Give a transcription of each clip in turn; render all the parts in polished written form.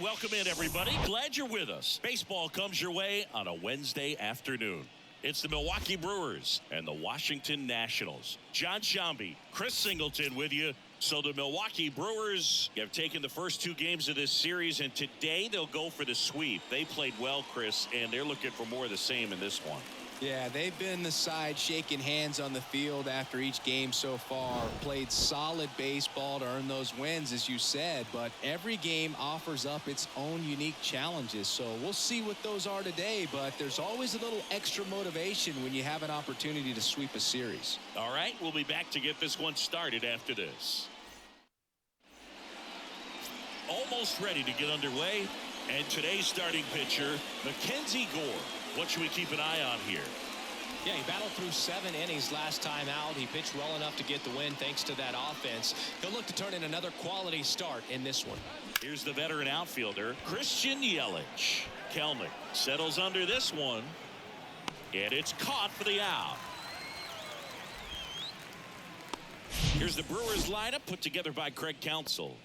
welcome in, everybody. Glad you're with us. Baseball comes your way on a Wednesday afternoon. It's the Milwaukee Brewers and the Washington Nationals. John Shambi, Chris Singleton with you. So the Milwaukee Brewers have taken the first two games of this series, and today they'll go for the sweep. They played well, Chris, and they're looking for more of the same in this one. Yeah, they've been the side shaking hands on the field after each game so far. Played solid baseball to earn those wins, as you said, but every game offers up its own unique challenges. So we'll see what those are today, but there's always a little extra motivation when you have an opportunity to sweep a series. All right, we'll be back to get this one started after this. Almost ready to get underway, and today's starting pitcher, MacKenzie Gore. What should we keep an eye on here? Yeah, he battled through 7 innings last time out. He pitched well enough to get the win thanks to that offense. He'll look to turn in another quality start in this one. Here's the veteran outfielder, Christian Yelich. Kelnick settles under this one, and it's caught for the out. Here's the Brewers lineup put together by Craig Counsell.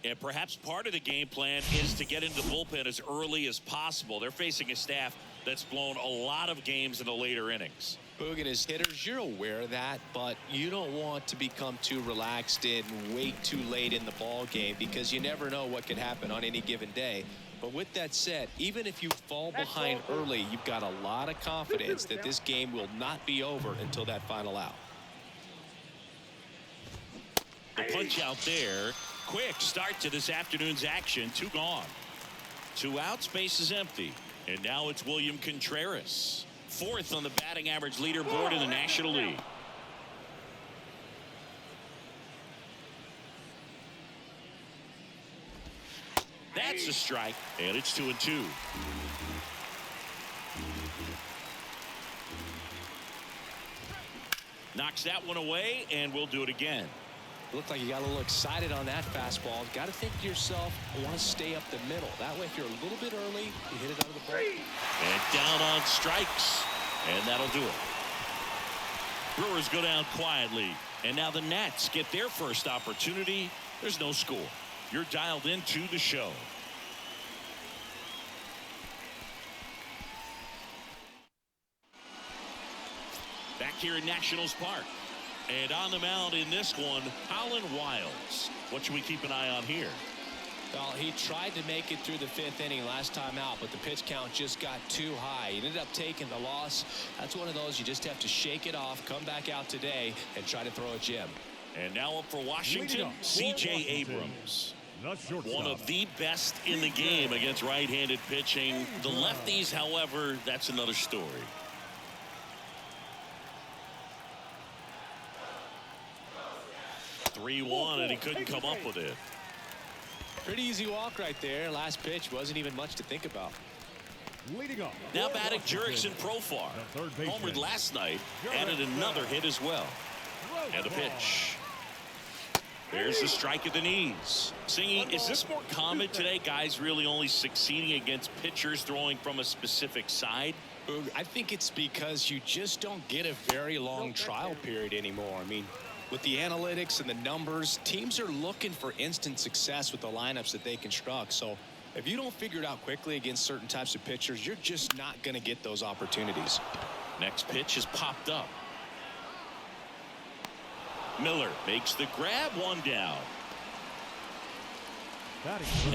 And perhaps part of the game plan is to get into the bullpen as early as possible. They're facing a staff that's blown a lot of games in the later innings. Boog, as hitters, you're aware of that, but you don't want to become too relaxed and wait too late in the ball game because you never know what could happen on any given day. But with that said, even if you fall behind early, you've got a lot of confidence that this game will not be over until that final out. The punch out there. Quick start to this afternoon's action. 2 gone. 2 outs, base is empty. And now it's William Contreras, 4th on the batting average leaderboard in the National League. That's a strike, and it's 2-2. Knocks that one away, and we'll do it again. Looked like you got a little excited on that fastball. Got to think to yourself, I want to stay up the middle. That way, if you're a little bit early, you hit it out of the ball. And down on strikes, and that'll do it. Brewers go down quietly, and now the Nats get their first opportunity. There's no score. You're dialed into the show. Back here in Nationals Park. And on the mound in this one, Colin Wiles. What should we keep an eye on here? Well, he tried to make it through the 5th inning last time out, but the pitch count just got too high. He ended up taking the loss. That's one of those you just have to shake it off, come back out today, and try to throw a gem. And now up for Washington, C.J. Abrams. One of the best in the game against right-handed pitching. The lefties, however, that's another story. 3-1, and he couldn't come up with it. Pretty easy walk right there. Last pitch wasn't even much to think about. Now batting Jurickson Profar. Homered last night, added another hit as well. And the pitch. There's the strike at the knees. Singing, is this more common today? Guys really only succeeding against pitchers throwing from a specific side? I think it's because you just don't get a very long trial period anymore. I mean, with the analytics and the numbers, teams are looking for instant success with the lineups that they construct. So if you don't figure it out quickly against certain types of pitchers, you're just not going to get those opportunities. Next pitch is popped up. Miller makes the grab, 1 down.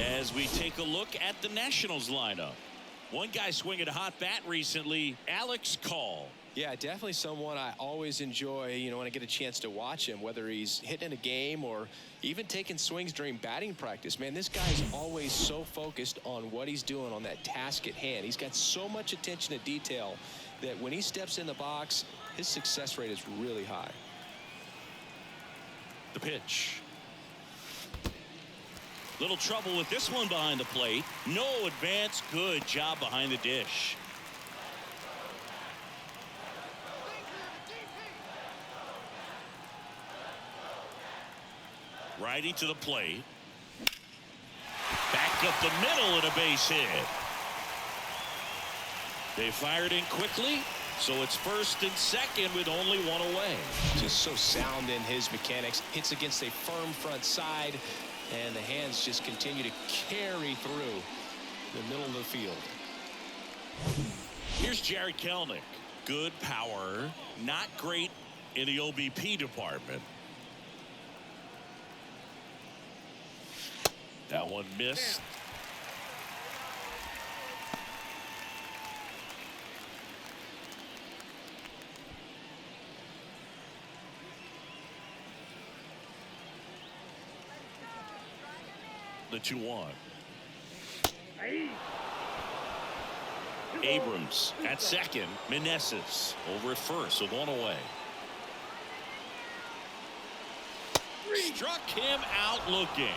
As we take a look at the Nationals lineup. One guy swinging a hot bat recently, Alex Call. Yeah, definitely someone I always enjoy, when I get a chance to watch him, whether he's hitting a game or even taking swings during batting practice. Man, this guy's always so focused on what he's doing on that task at hand. He's got so much attention to detail that when he steps in the box, his success rate is really high. The pitch. Little trouble with this one behind the plate. No advance. Good job behind the dish. Righty to the plate. Back up the middle and a base hit. They fired in quickly, so it's 1st and 2nd with only 1 away. Just so sound in his mechanics. Hits against a firm front side. And the hands just continue to carry through the middle of the field. Here's Jared Kelenic. Good power, not great in the OBP department. That one missed. The 2-1. Abrams at second. Meneses over at first, so one away. Struck him out looking.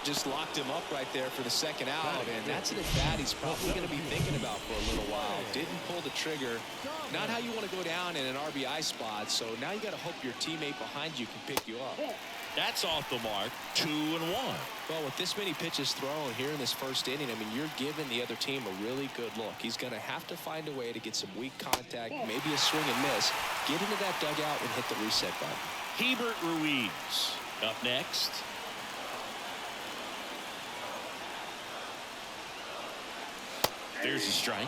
Just locked him up right there for the second out, and that's an at-bat he's probably going to be thinking about for a little while. Didn't pull the trigger. Not how you want to go down in an RBI spot, so now you got to hope your teammate behind you can pick you up. That's off the mark. 2-1. Well, with this many pitches thrown here in this first inning, I mean, you're giving the other team a really good look. He's going to have to find a way to get some weak contact, maybe a swing and miss, get into that dugout and hit the reset button. Hebert Ruiz up next. There's a strike.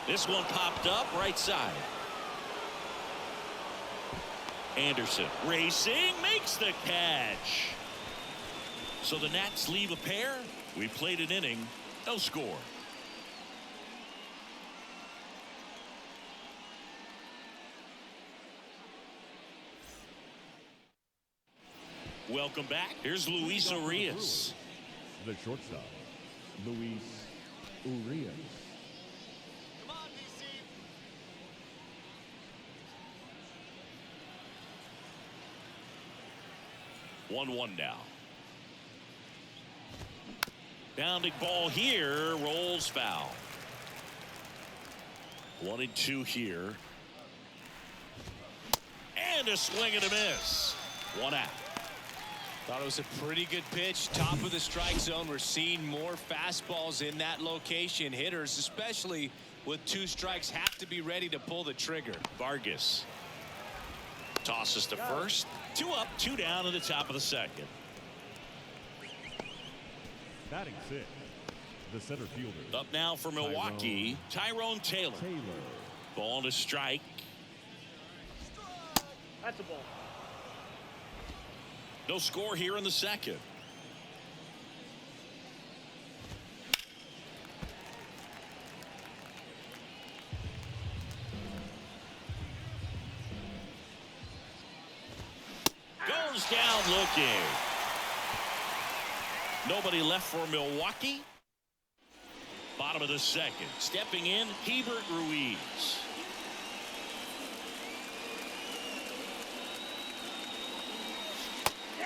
This one popped up right side. Anderson racing, makes the catch. So the Nats leave a pair. We played an inning, no score. Welcome back. Here's Luis Urias. The shortstop, Luis Urias. 1-1 now. Bounding ball here, rolls foul. 1-2 here. And a swing and a miss. 1 out. Thought it was a pretty good pitch. Top of the strike zone. We're seeing more fastballs in that location. Hitters, especially with 2 strikes, have to be ready to pull the trigger. Vargas tosses to first. 2 up, 2 down in the top of the second. Batting 6, the center fielder. Up now for Milwaukee, Tyrone Taylor. Ball to strike. That's a ball. No score here in the second. Goes down looking. Nobody left for Milwaukee. Bottom of the second. Stepping in, Hebert Ruiz.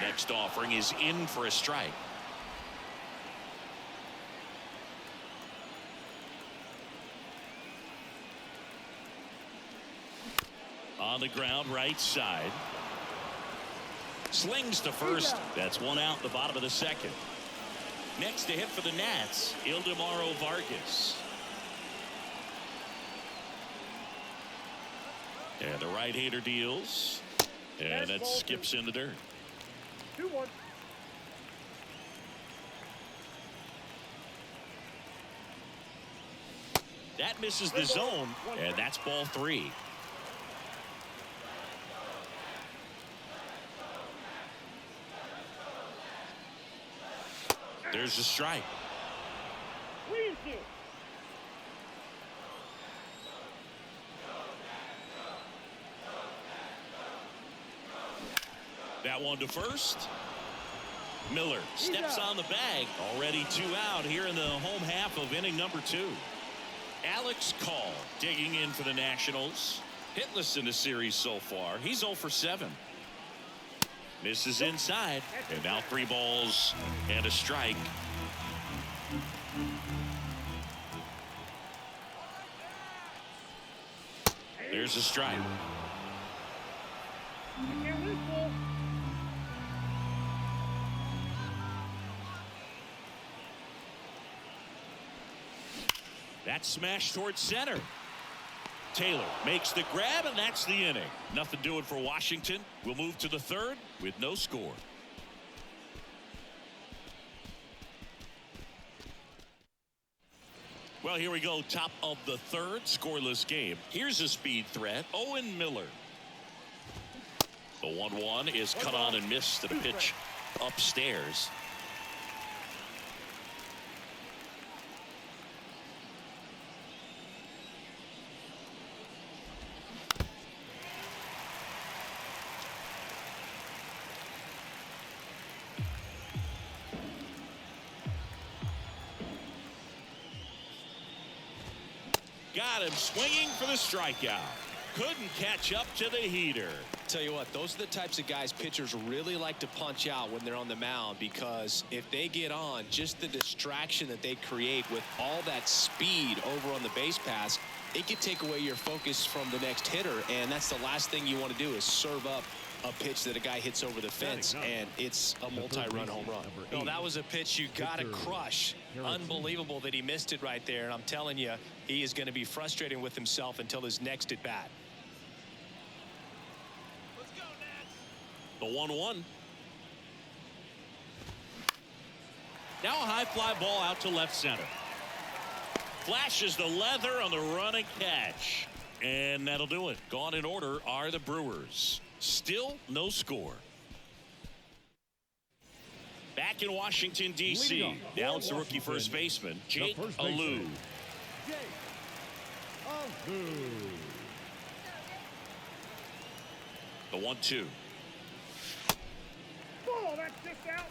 Next offering is in for a strike. On the ground, right side. Slings to first. That's 1 out in the bottom of the second. Next to hit for the Nats, Ildemaro Vargas. And the right-hander deals. And that skips in the dirt. 2-1. That misses the zone, and that's ball 3. There's a strike. That one to first. Miller steps on the bag. Already 2 out here in the home half of inning number 2. Alex Call digging in for the Nationals. Hitless in the series so far. He's 0 for 7. Misses inside. And now 3 balls and a strike. There's a strike. That smash towards center. Taylor makes the grab, and that's the inning. Nothing doing for Washington. We'll move to the third with no score. Well, here we go. Top of the third, scoreless game. Here's a speed threat. Owen Miller. The 1-1 is cut on and missed at a pitch upstairs. Got him swinging for the strikeout. Couldn't catch up to the heater. Tell you what, those are the types of guys pitchers really like to punch out when they're on the mound, because if they get on, just the distraction that they create with all that speed over on the base pass, it could take away your focus from the next hitter, and that's the last thing you want to do is serve up a pitch that a guy hits over the fence, and it's a multi-run home run. No, that was a pitch you got to crush. Unbelievable that he missed it right there, and I'm telling you, he is going to be frustrated with himself until his next at bat. The 1-1. Now a high fly ball out to left center. Flashes the leather on the run and catch. And that'll do it. Gone in order are the Brewers. Still no score. Back in Washington, D.C. Now it's the rookie first baseman, Jake Alou. The 1-2. Oh, that's just out.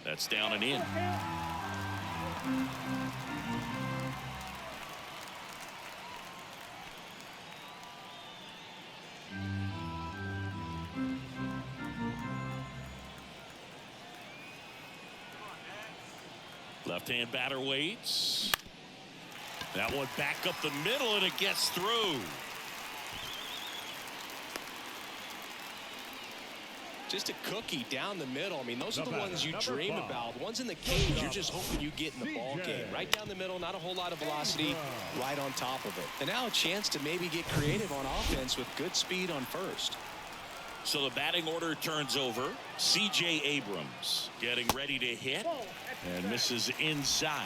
That's down and in. Left-hand batter waits. That one back up the middle, and it gets through. Just a cookie down the middle. I mean, those are the ones you dream about. Ones in the cage, you're just hoping you get in the ball game. Right down the middle, not a whole lot of velocity, right on top of it. And now a chance to maybe get creative on offense with good speed on first. So the batting order turns over. C.J. Abrams getting ready to hit and misses inside.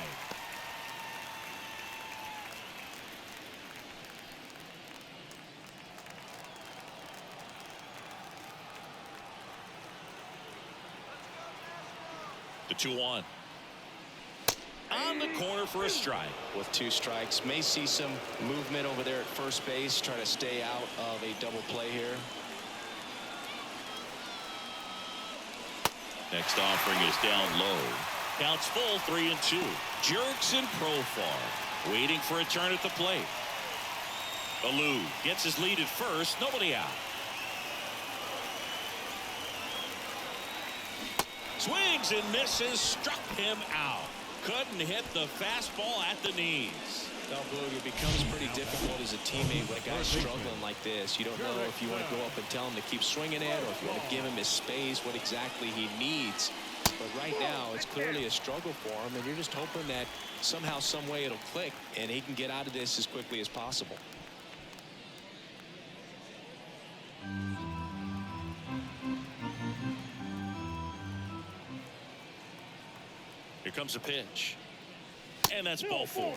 The 2-1. On the corner for a strike. With 2 strikes, may see some movement over there at first base, try to stay out of a double play here. Next offering is down low. Counts full, 3-2. Jerks in Profar, waiting for a turn at the plate. Alou gets his lead at first, nobody out. Swings and misses, struck him out. Couldn't hit the fastball at the knees. Now, Boog, it becomes pretty difficult as a teammate when a guy's struggling like this. You don't know if you want to go up and tell him to keep swinging it, or if you want to give him his space, what exactly he needs. But right now, it's clearly a struggle for him, and you're just hoping that somehow, some way it'll click, and he can get out of this as quickly as possible. Here comes a pitch. And that's ball 4.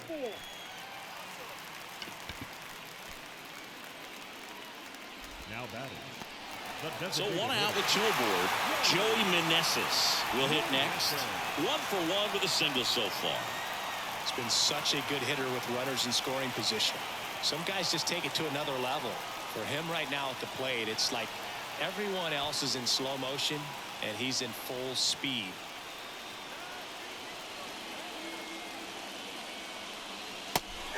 Now batting. So 1 out with 2 aboard. Joey Meneses will hit next. 1 for 1 with a single so far. It's been such a good hitter with runners in scoring position. Some guys just take it to another level. For him right now at the plate, it's like everyone else is in slow motion, and he's in full speed.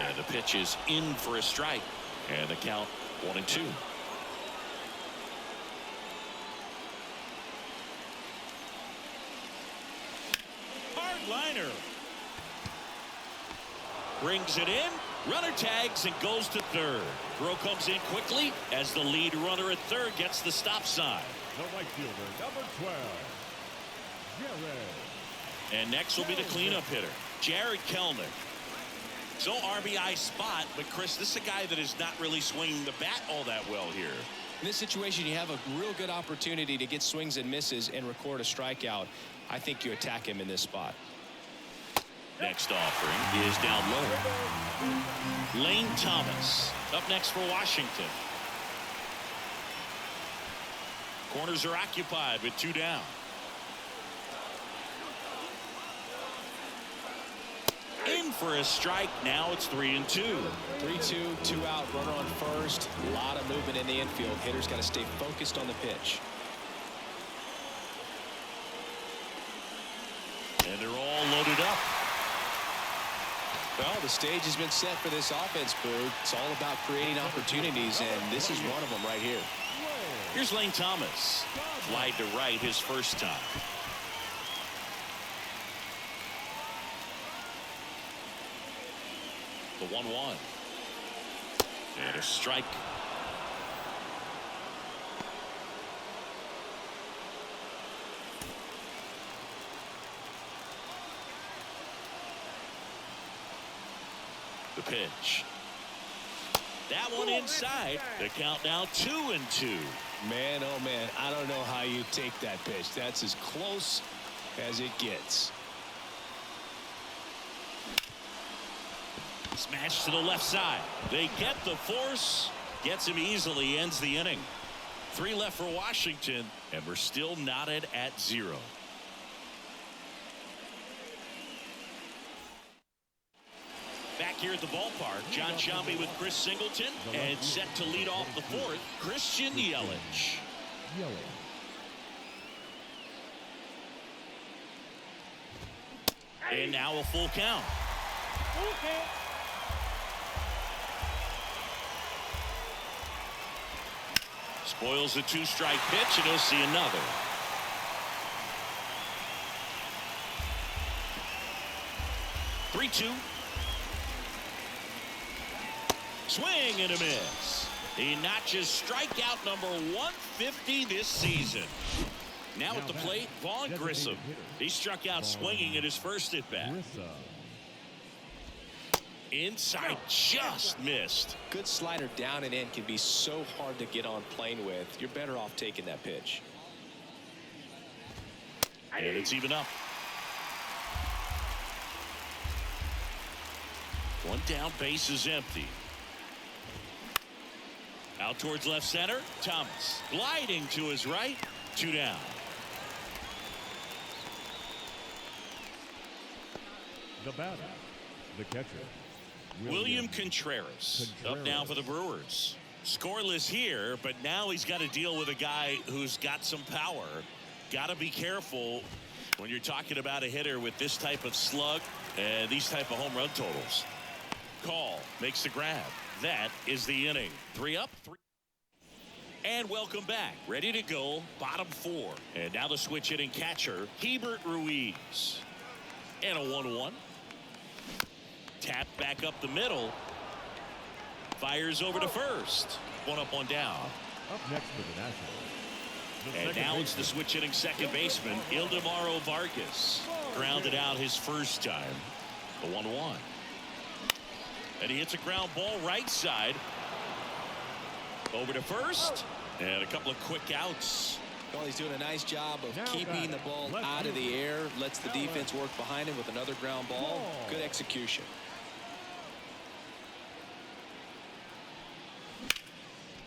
And the pitch is in for a strike. And the count 1-2. Hard liner. Brings it in. Runner tags and goes to third. Throw comes in quickly as the lead runner at third gets the stop sign. The right fielder, number 12, Jared. And next will be the cleanup hitter, Jared Kelnick. So RBI spot, but Chris, this is a guy that is not really swinging the bat all that well here. In this situation, you have a real good opportunity to get swings and misses and record a strikeout. I think you attack him in this spot. Next offering is down low. Lane Thomas up next for Washington. Corners are occupied with 2 down. In for a strike. Now it's 3-2. 3-2, 2 out, runner on first. A lot of movement in the infield. Hitters got to stay focused on the pitch. And they're all loaded up. Well, the stage has been set for this offense, Boo. It's all about creating opportunities, and this is one of them right here. Here's Lane Thomas. Flied to right his first time. The 1-1. And a strike. The pitch. That one inside. The count now 2-2. Man, oh man, I don't know how you take that pitch. That's as close as it gets. Smash to the left side. They get the force. Gets him easily. Ends the inning. 3 left for Washington, and we're still knotted at 0. Back here at the ballpark, John Shambi with Chris Singleton, and set to lead off the 4th, Christian Yelich. And now a full count. Spoils the 2-strike pitch, and he'll see another. Three-two. Swing and a miss. He notches strikeout number 150 this season. Now at the plate, Vaughn Grissom. He struck out swinging at his first at bat. Inside, just missed. Good slider down and in can be so hard to get on plane with. You're better off taking that pitch. And it's even up. 1 down, base is empty. Out towards left center, Thomas gliding to his right, 2 down. The batter, the catcher, William Contreras up now for the Brewers. Scoreless here, but now he's got to deal with a guy who's got some power. Got to be careful when you're talking about a hitter with this type of slug and these type of home run totals. Call makes the grab. That is the inning. 3 up, 3. And welcome back. Ready to go. Bottom 4. And now the switch hitting catcher, Hebert Ruiz. And a 1-1. Tap back up the middle. Fires over to first. 1 up, 1 down. Up next for the Nationals. And now it's the switch hitting second baseman, Ildemaro Vargas. Grounded out his first time. The 1-1. And he hits a ground ball right side. Over to first. And a couple of quick outs. Well, he's doing a nice job of keeping the ball out of the air. Lets the defense work behind him with another ground ball. Good execution.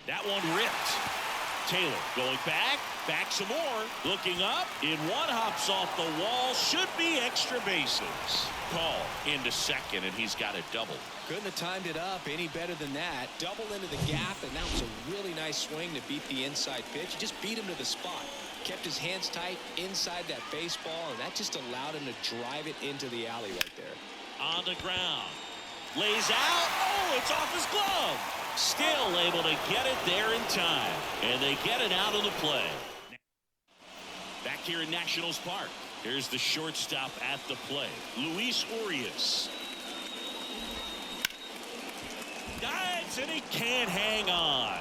That one ripped. Taylor going back some more. Looking up. In one, hops off the wall. Should be extra bases. Call into second, and he's got a double. Couldn't have timed it up any better than that. Double into the gap, and that was a really nice swing to beat the inside pitch. He just beat him to the spot. Kept his hands tight inside that baseball, and that just allowed him to drive it into the alley right there. On the ground. Lays out. Oh, it's off his glove. Still able to get it there in time. And they get it out of the play. Back here in Nationals Park. Here's the shortstop at the plate, Luis Urias. hits and he can't hang on.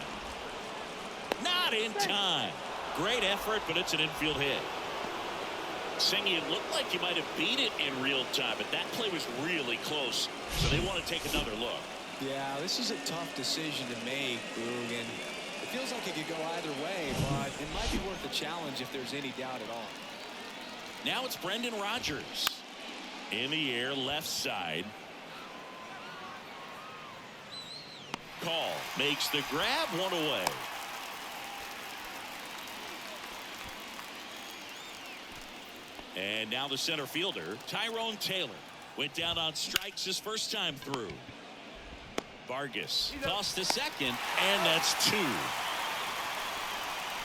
Not in time. Great effort, but it's an infield hit. Singy, it looked like he might have beat it in real time, but that play was really close, so they want to take another look. Yeah, this is a tough decision to make, Boog, and it feels like it could go either way, but it might be worth a challenge if there's any doubt at all. Now it's Brendan Rodgers. In the air, left side. Call makes the grab, one away. And now the center fielder, Tyrone Taylor, went down on strikes his first time through. Vargas tossed to second, and that's two.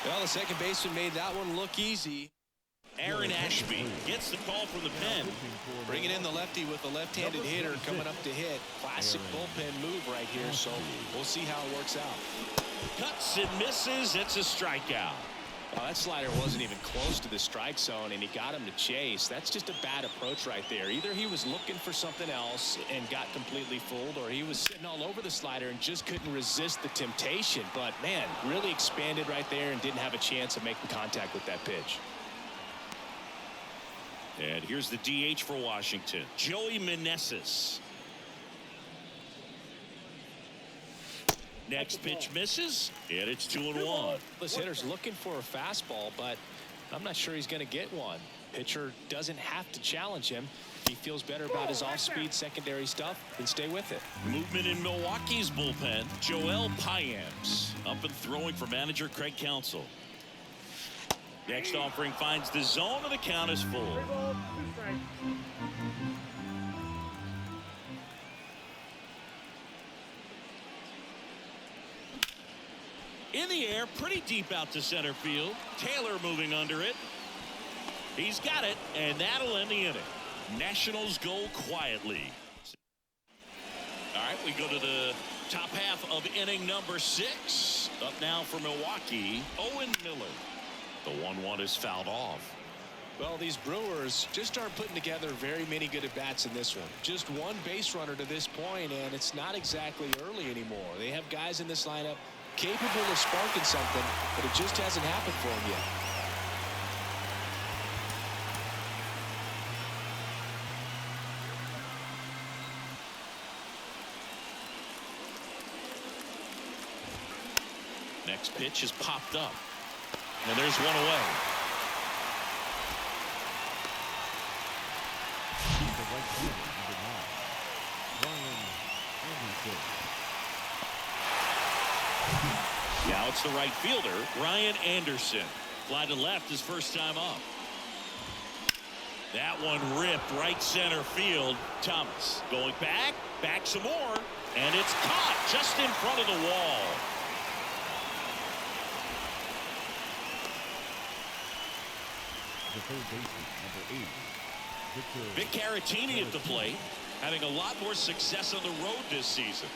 Well, the second baseman made that one look easy. Aaron Ashby gets the call from the pen. Bringing in the lefty with the left-handed hitter coming up to hit. Classic bullpen move right here, so we'll see how it works out. Cuts and misses. It's a strikeout. Well, that slider wasn't even close to the strike zone, and he got him to chase. That's just a bad approach right there. Either he was looking for something else and got completely fooled, or he was sitting all over the slider and just couldn't resist the temptation. But, man, really expanded right there and didn't have a chance of making contact with that pitch. And here's the DH for Washington, Joey Meneses. Next pitch misses, and it's 2-1. This hitter's looking for a fastball, but I'm not sure he's going to get one. Pitcher doesn't have to challenge him. If he feels better about his off-speed secondary stuff, then stay with it. Movement in Milwaukee's bullpen, Joel Payamps up and throwing for manager Craig Counsell. Next offering finds the zone, and the count is full. 3 balls, 2 strikes. In the air, pretty deep out to center field. Taylor moving under it. He's got it, and that'll end the inning. Nationals go quietly. All right, we go to the top half of inning number 6. Up now for Milwaukee, Owen Miller. The 1-1 is fouled off. Well, these Brewers just aren't putting together very many good at-bats in this one. Just one base runner to this point, and it's not exactly early anymore. They have guys in this lineup capable of sparking something, but it just hasn't happened for them yet. Next pitch is popped up, and there's one away. Now it's the right fielder, Ryan Anderson. Fly to left his first time up. That one ripped right center field. Thomas going back some more, and it's caught just in front of the wall. The third baseman, number 8, Vic Caratini at the plate, having a lot more success on the road this season.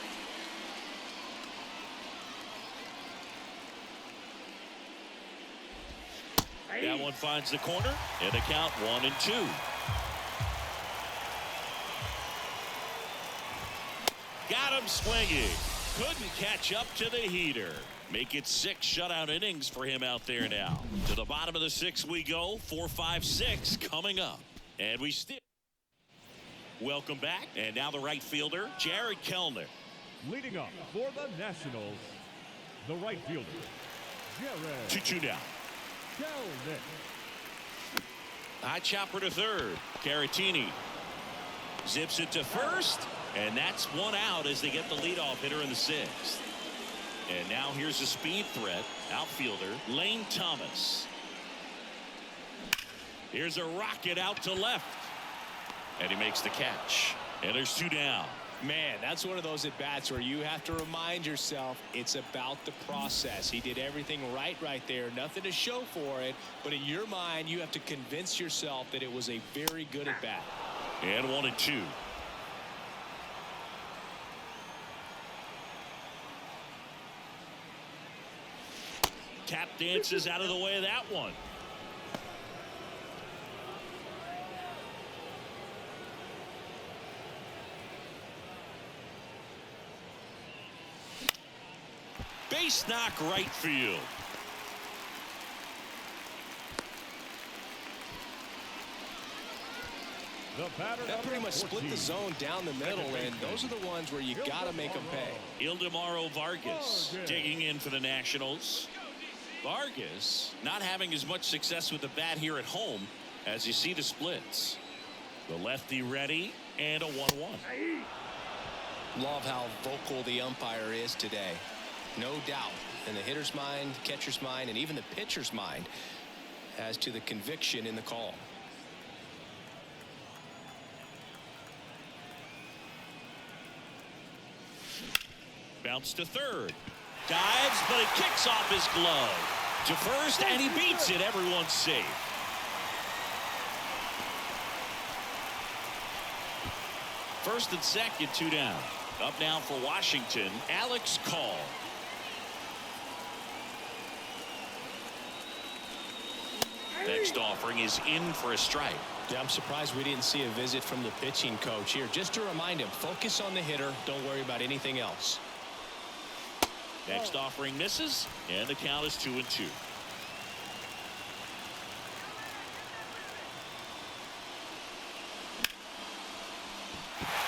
That one finds the corner, and the count 1-2. Got him swinging. Couldn't catch up to the heater. Make it 6 shutout innings for him out there now. To the bottom of the 6th we go. 4, 5, 6 coming up. And we still. Welcome back. And now the right fielder, Jared Kellner. leading up for the Nationals, the right fielder, Jared 2-2 now. Kelnick. High chopper to third. Caratini zips it to first, and that's one out as they get the leadoff hitter in the 6th. And now here's a speed threat, outfielder Lane Thomas. Here's a rocket out to left, and he makes the catch. And there's 2 down. Man, that's one of those at-bats where you have to remind yourself it's about the process. He did everything right there. Nothing to show for it. But in your mind, you have to convince yourself that it was a very good at-bat. And 1-2. Tap dances out of the way of that one. Base knock right field. That pretty much split the zone down the middle, and those are the ones where you got to make them pay. Ildemaro Vargas digging in for the Nationals. Vargas not having as much success with the bat here at home as you see the splits. The lefty ready and a 1-1. Love how vocal the umpire is today. No doubt in the hitter's mind, catcher's mind, and even the pitcher's mind as to the conviction in the call. Bounce to third. Dives, but it kicks off his glove. To first, and he beats it. Everyone's safe. First and second, 2 down. Up now for Washington, Alex Call. Next offering is in for a strike. Yeah, I'm surprised we didn't see a visit from the pitching coach here. Just to remind him, focus on the hitter. Don't worry about anything else. Next offering misses, and the count is 2-2.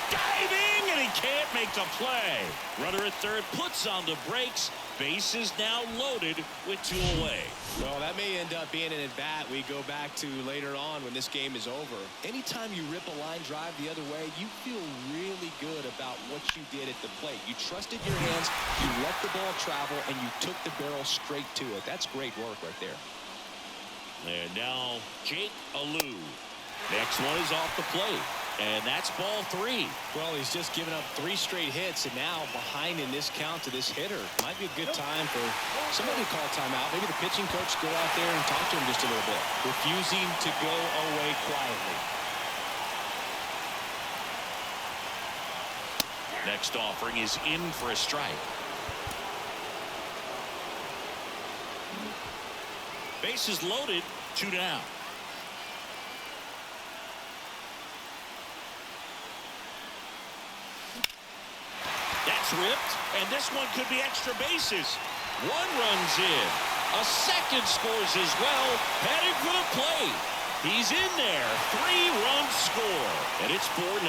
Diving, and he can't make the play. Runner at third puts on the brakes. Base is now loaded with 2 away. Well, that may end up being an at-bat we go back to later on when this game is over. Anytime you rip a line drive the other way, you feel really good about what you did at the plate. You trusted your hands, you let the ball travel, and you took the barrel straight to it. That's great work right there. And now Jake Alou. Next one is off the plate. And that's ball 3. Well, he's just given up 3 straight hits, and now behind in this count to this hitter. Might be a good time for somebody to call timeout. Maybe the pitching coach go out there and talk to him just a little bit. Refusing to go away quietly. Next offering is in for a strike. Bases loaded, 2 down. That's ripped, and this one could be extra bases. 1 runs in. A second scores as well, heading for the plate. He's in there. 3-run score, and it's 4-0.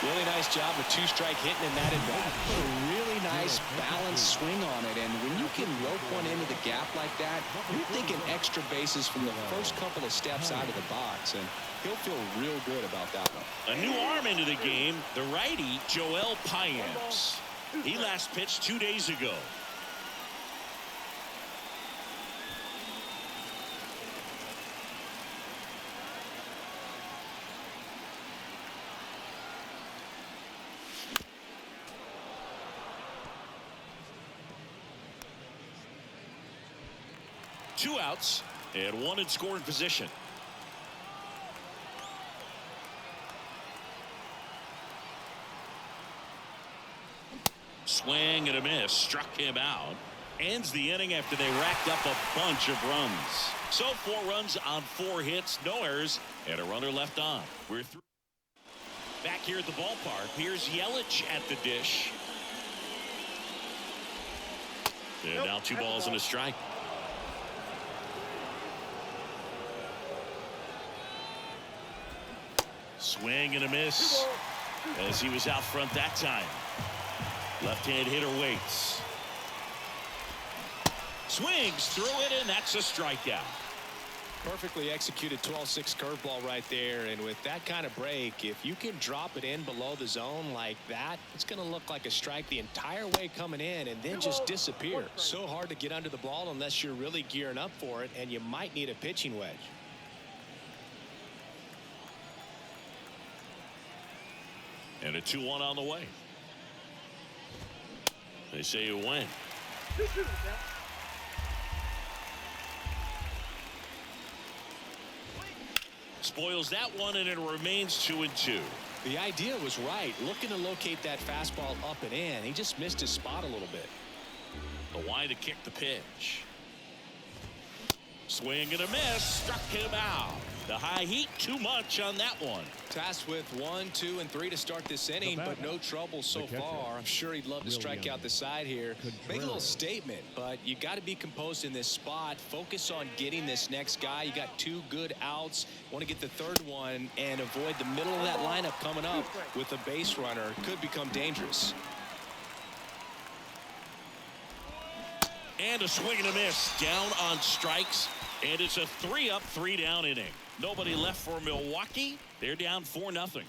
Really nice job with 2-strike hitting in that at-bat. Put a really nice balanced swing on it, and when you can rope one into the gap like that, you're thinking extra bases from the first couple of steps out of the box, and he'll feel real good about that one. A new arm into the game, the righty Joel Payamps. He last pitched 2 days ago. Two outs and 1 in scoring position. Swing and a miss, struck him out. Ends the inning after they racked up a bunch of runs. So 4 runs on 4 hits, no errors, and a runner left on. We're through. Back here at the ballpark, here's Yelich at the dish. And now 2 balls and a strike. Swing and a miss as he was out front that time. Left-hand hitter waits. Swings through it, and that's a strikeout. Perfectly executed 12-6 curveball right there, and with that kind of break, if you can drop it in below the zone like that, it's going to look like a strike the entire way coming in and then just disappear. So hard to get under the ball unless you're really gearing up for it, and you might need a pitching wedge. And a 2-1 on the way. They say you win. Spoils that one, and it remains 2-2. The idea was right. Looking to locate that fastball up and in. He just missed his spot a little bit. The wide to kick the pitch. Swing and a miss. Struck him out. The high heat, too much on that one. Tasked with 1, 2, and 3 to start this inning, but no trouble so far. I'm sure he'd love to strike out the side here. Make a little statement, but you got to be composed in this spot. Focus on getting this next guy. You got 2 good outs. Want to get the 3rd one and avoid the middle of that lineup coming up with a base runner. Could become dangerous. And a swing and a miss. Down on strikes. And it's a 3-up, 3-down inning. Nobody left for Milwaukee. They're down 4-0.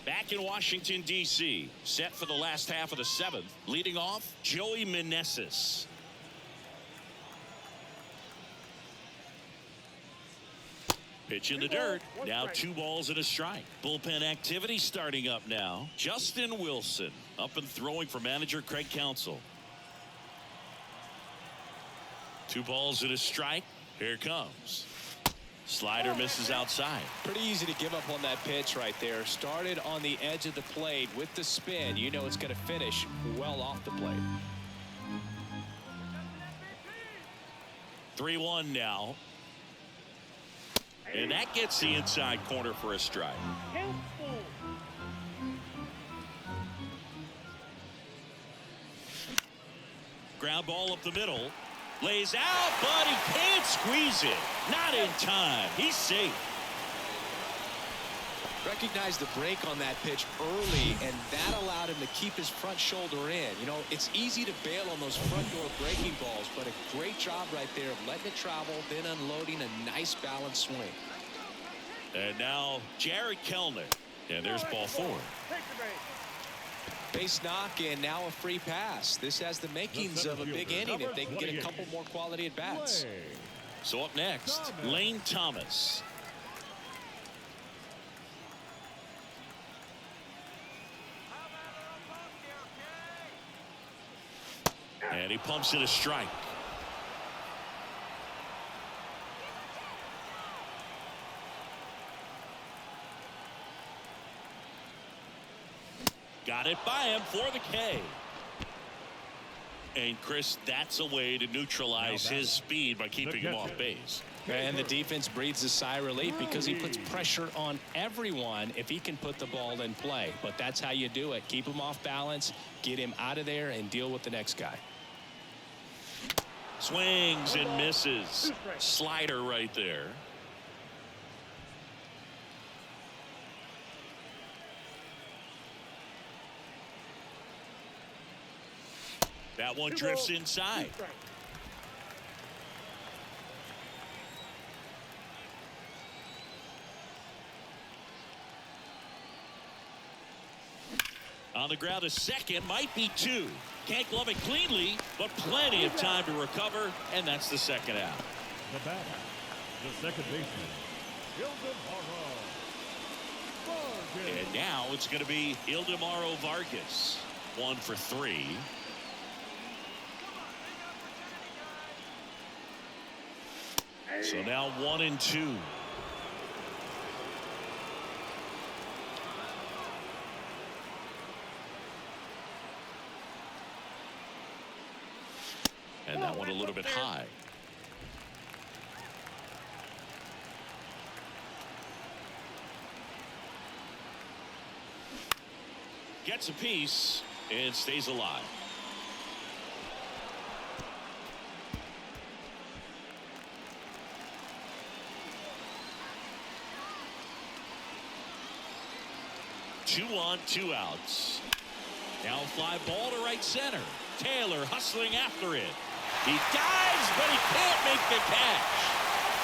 Back in Washington, D.C., set for the last half of the 7th. Leading off, Joey Meneses. Pitch in the dirt. Now 2 balls and a strike. Bullpen activity starting up now. Justin Wilson up and throwing for manager Craig Counsell. 2 balls and a strike. Here it comes. Slider misses outside. Pretty easy to give up on that pitch right there. Started on the edge of the plate with the spin. You know it's going to finish well off the plate. 3-1 now. And that gets the inside corner for a strike. Ground ball up the middle. Lays out, but he can't squeeze it. Not in time. He's safe. Recognized the break on that pitch early, and that allowed him to keep his front shoulder in. You know, it's easy to bail on those front door breaking balls, but a great job right there of letting it travel, then unloading a nice balanced swing. And now Jared Kellner. And there's ball 4. Base knock, and now a free pass. This has the makings of a big inning if they can get a couple more quality at bats. So up next, Lane Thomas. And he pumps it a strike. Got it by him for the K. And Chris, that's a way to neutralize his speed by keeping him off base. And the defense breathes a sigh of relief because he puts pressure on everyone if he can put the ball in play. But that's how you do it. Keep him off balance, get him out of there, and deal with the next guy. Swings and misses. Slider right there. That one drifts inside. On the ground, a second, might be 2. Can't glove it cleanly, but plenty of time to recover, and that's the second out. The batter, the second baseman, And now it's going to be Ildemaro Vargas. 1 for 3. So now 1 and 2. And that one a little bit high. Gets a piece and stays alive. Two on, 2 outs. Now a fly ball to right center. Taylor hustling after it. He dives, but he can't make the catch.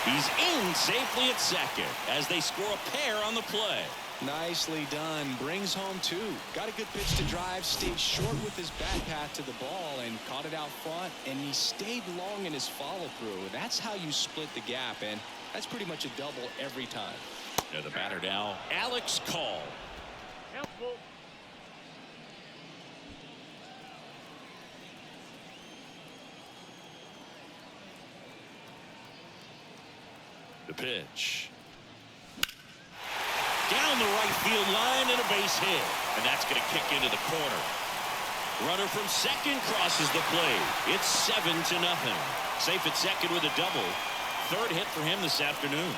He's in safely at second as they score a pair on the play. Nicely done. Brings home 2. Got a good pitch to drive. Stayed short with his back path to the ball and caught it out front. And he stayed long in his follow through. That's how you split the gap. And that's pretty much a double every time. And the batter now, Alex Call. The pitch. Down the right field line and a base hit. And that's going to kick into the corner. Runner from second crosses the plate. It's 7-0. Safe at second with a double. Third hit for him this afternoon.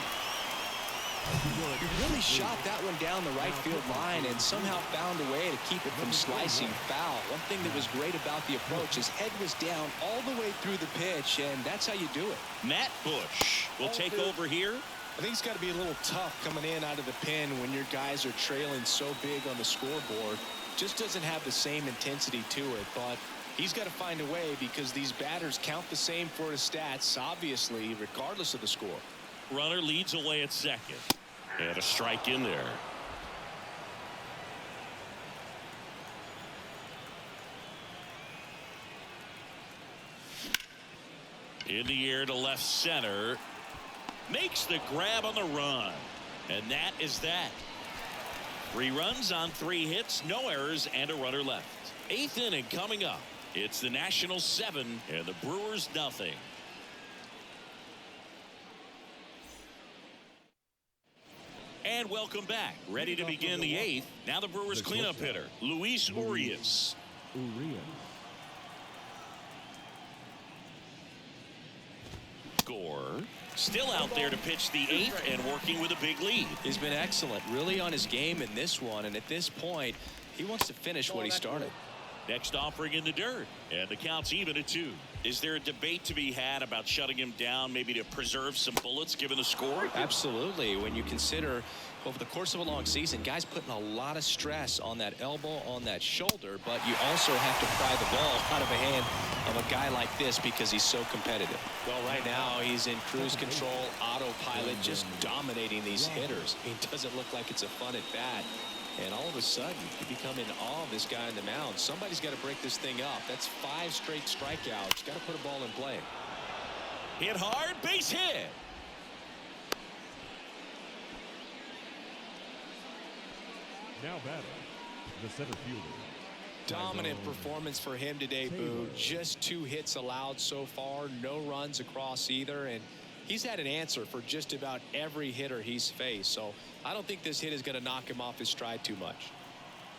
He really shot that one down the right field line and somehow found a way to keep it from slicing foul. One thing that was great about the approach, his head was down all the way through the pitch, and that's how you do it. Matt Bush will take over here. I think it's got to be a little tough coming in out of the pen when your guys are trailing so big on the scoreboard. Just doesn't have the same intensity to it, but he's got to find a way because these batters count the same for his stats, obviously, regardless of the score. Runner leads away at second. And a strike in there. In the air to left center. Makes the grab on the run. And that is that. 3 runs on 3 hits, no errors, and a runner left. 8th inning coming up. It's the Nationals 7 and the Brewers nothing. And welcome back. Ready to begin the 8th. Now the Brewers cleanup hitter, Luis Urias. Gore still out there to pitch the 8th and working with a big lead. He's been excellent, really on his game in this one, and at this point, he wants to finish what he started. Next offering in the dirt, and the count's even at 2. Is there a debate to be had about shutting him down, maybe to preserve some bullets given the score? Absolutely. When you consider over the course of a long season, guys putting a lot of stress on that elbow, on that shoulder, but you also have to pry the ball out of the hand of a guy like this because he's so competitive. Well, right now he's in cruise control, autopilot, just dominating these hitters. He doesn't look like it's a fun at bat. And all of a sudden, you become in awe of this guy on the mound. Somebody's got to break this thing up. That's 5 straight strikeouts. Got to put a ball in play. Hit hard, base hit. Now batting, the center fielder. Dominant performance for him today, Boo. Just 2 hits allowed so far, no runs across either, and he's had an answer for just about every hitter he's faced. So I don't think this hit is going to knock him off his stride too much.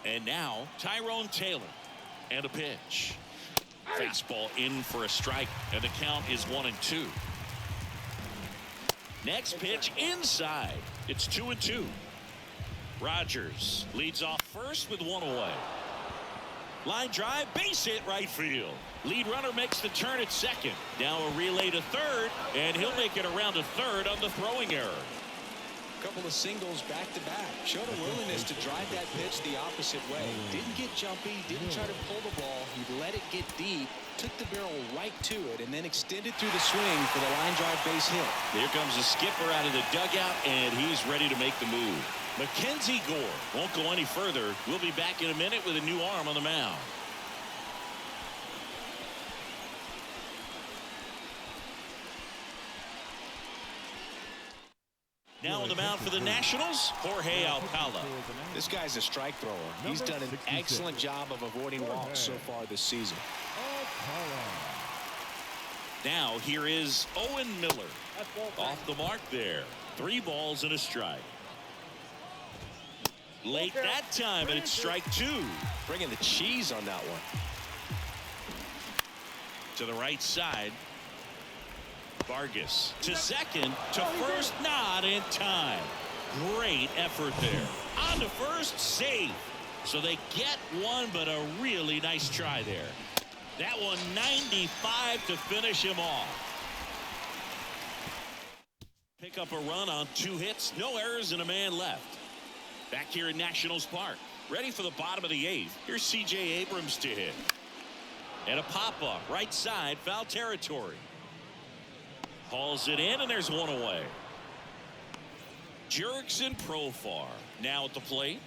And now Tyrone Taylor and a pitch. Fastball in for a strike, and the count is 1-2. Next pitch inside. It's 2-2. Rogers leads off first with 1 away. Line drive, base hit right field. Lead runner makes the turn at second. Now a relay to third, and he'll make it around to third on the throwing error. Couple of singles back-to-back. Showed a willingness to drive that pitch the opposite way. Didn't get jumpy, didn't try to pull the ball. He let it get deep, took the barrel right to it, and then extended through the swing for the line drive base hit. Here comes the skipper out of the dugout, and he's ready to make the move. MacKenzie Gore won't go any further. We'll be back in a minute with a new arm on the mound. Now on the mound for the Nationals, Jorge Alcala. This guy's a strike thrower. He's done an excellent job of avoiding walks so far this season. Now here is Owen Miller. Off the mark there. 3 balls and a strike. Late that time, and it's strike 2. Bringing the cheese on that one. To the right side. Vargas to second, to first, not in time. Great effort there. On to first, safe. So they get one, but a really nice try there. That one 95 to finish him off. Pick up a run on 2 hits, no errors, and a man left. Back here in Nationals Park, ready for the bottom of the 8th. Here's C.J. Abrams to hit. And a pop-up, right side, foul territory. Hauls it in, and there's 1 away. Jerks and Profar now at the plate.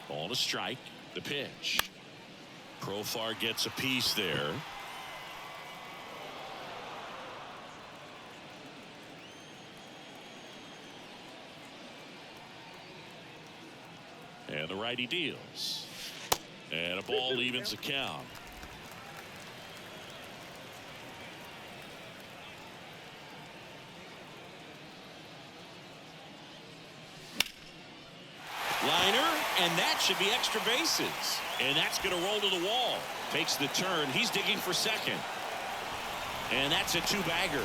On a strike, the pitch. Profar gets a piece there. And the righty deals. And a ball evens the count. Liner, and that should be extra bases. And that's going to roll to the wall. Takes the turn. He's digging for second. And that's a two-bagger.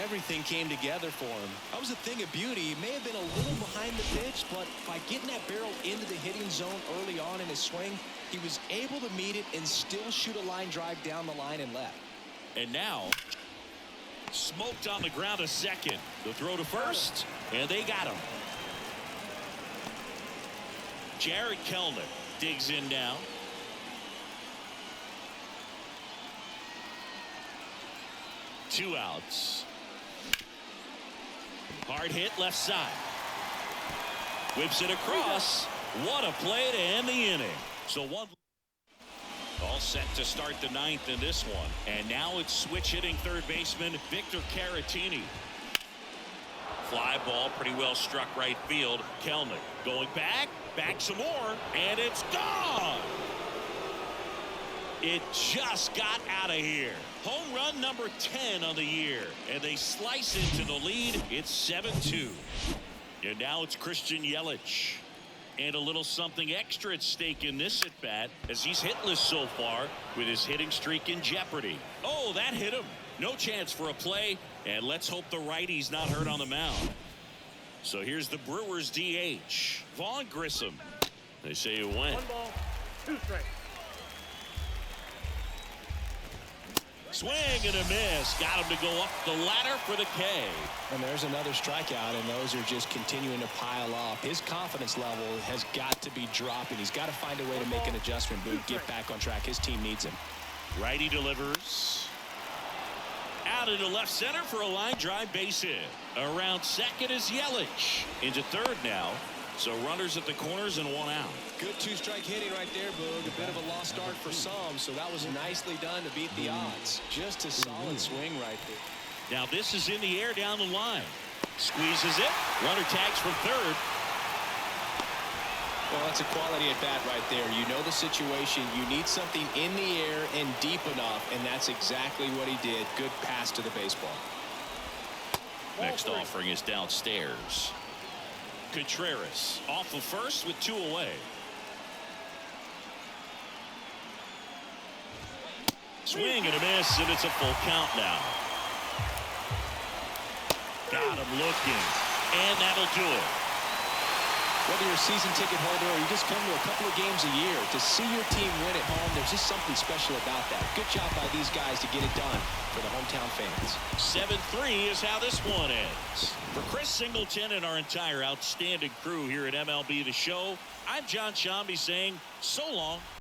Everything came together for him. That was a thing of beauty. He may have been a little behind the pitch, but by getting that barrel into the hitting zone early on in his swing, he was able to meet it and still shoot a line drive down the line and left. And now, smoked on the ground a second. The throw to first, and they got him. Jared Kelnick digs in now. Two outs. Hard hit left side. Whips it across. What a play to end the inning. So one all set to start the ninth in this one. And now it's switch hitting third baseman Victor Caratini. Fly ball pretty well struck right field. Kelnick going back some more, and it's gone. It just got out of here. Home run number 10 on the year, and they slice into the lead. It's 7-2. And now it's Christian Yelich. And a little something extra at stake in this at bat, as he's hitless so far with his hitting streak in jeopardy. Oh, that hit him. No chance for a play, and let's hope the righty's not hurt on the mound. So here's the Brewers DH, Vaughn Grissom. They say it went. 1 ball, 2 strikes. Swing and a miss. Got him to go up the ladder for the K. And there's another strikeout, and those are just continuing to pile up. His confidence level has got to be dropping. He's got to find a way to make an adjustment, but get back on track. His team needs him. Righty delivers. Out into left center for a line drive base hit. Around second is Yelich. Into third now. So runners at the corners and 1 out. Good 2-strike hitting right there, Boog. A bit of a lost start for some, so that was nicely done to beat the odds. Just a solid swing right there. Now this is in the air down the line. Squeezes it. Runner tags from third. Well, that's a quality at bat right there. You know the situation. You need something in the air and deep enough, and that's exactly what he did. Good pass to the baseball. Next offering is downstairs. Contreras off of first with 2 away. Swing and a miss, and it's a full count now. Got him looking, and that'll do it. Whether you're a season ticket holder or you just come to a couple of games a year, to see your team win at home, there's just something special about that. Good job by these guys to get it done for the hometown fans. 7-3 is how this one ends. For Chris Singleton and our entire outstanding crew here at MLB The Show, I'm John Shambi saying so long.